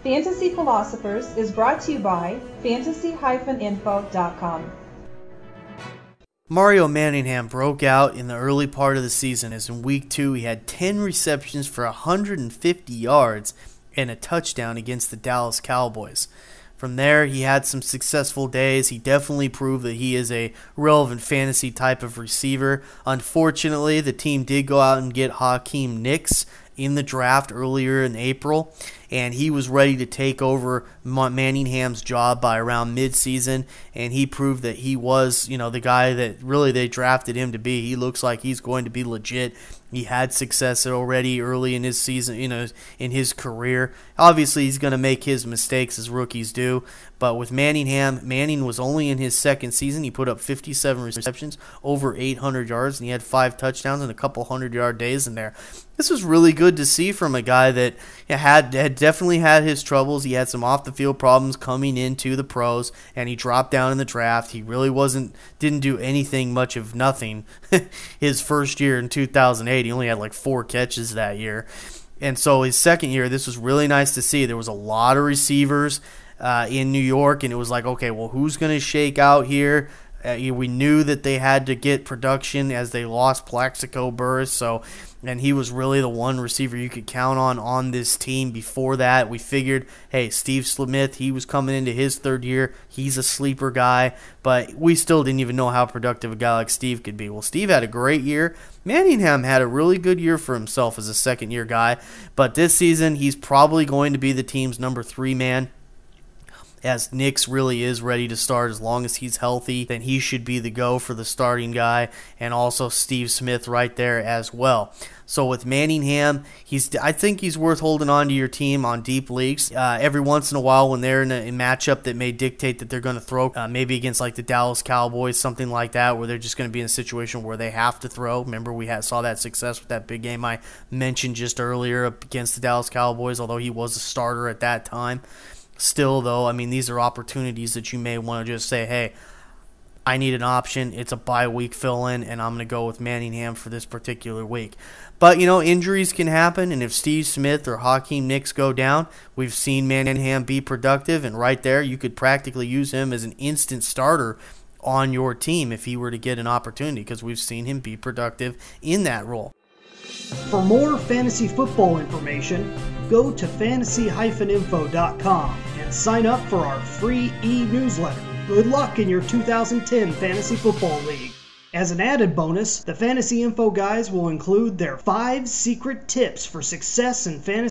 Fantasy Philosophers is brought to you by fantasy-info.com. Mario Manningham broke out in the early part of the season, as in week 2 he had 10 receptions for 150 yards and a touchdown against the Dallas Cowboys. From there, he had some successful days. He definitely proved that he is a relevant fantasy type of receiver. Unfortunately, the team did go out and get Hakeem Nicks in the draft earlier in April, and he was ready to take over Manningham's job by around midseason, and he proved that he was, the guy that really they drafted him to be. He looks like he's going to be legit. He had success already early in his season, in his career. Obviously, he's going to make his mistakes as rookies do, but with Manning was only in his second season. He put up 57 receptions, over 800 yards, and he had 5 touchdowns and a couple 100-yard days in there. This was really good to see from a guy that had definitely had his troubles. He had some off-the-field problems coming into the pros, and he dropped down in the draft. He really didn't do anything much of nothing his first year in 2008. He only had like 4 catches that year. And so his second year, this was really nice to see. There was a lot of receivers in New York, and it was like, okay, well, who's going to shake out here? We knew that they had to get production as they lost Plaxico Burress, and he was really the one receiver you could count on this team. Before that, we figured, hey, Steve Smith, he was coming into his third year. He's a sleeper guy, but we still didn't even know how productive a guy like Steve could be. Well, Steve had a great year. Manningham had a really good year for himself as a second-year guy, but this season he's probably going to be the team's number 3 man. As Nicks really is ready to start, as long as he's healthy, then he should be the go for the starting guy, and also Steve Smith right there as well. So with Manningham, I think he's worth holding on to your team on deep leagues. Every once in a while when they're in a matchup that may dictate that they're going to throw, maybe against like the Dallas Cowboys, something like that, where they're just going to be in a situation where they have to throw. Remember, we saw that success with that big game I mentioned just earlier against the Dallas Cowboys, although he was a starter at that time. Still, though, I mean, these are opportunities that you may want to just say, hey, I need an option. It's a bye week fill-in, and I'm going to go with Manningham for this particular week. But, injuries can happen, and if Steve Smith or Hakeem Nicks go down, we've seen Manningham be productive, and right there you could practically use him as an instant starter on your team if he were to get an opportunity, because we've seen him be productive in that role. For more fantasy football information, go to fantasy-info.com and sign up for our free e-newsletter. Good luck in your 2010 Fantasy Football League. As an added bonus, the Fantasy Info guys will include their 5 secret tips for success in fantasy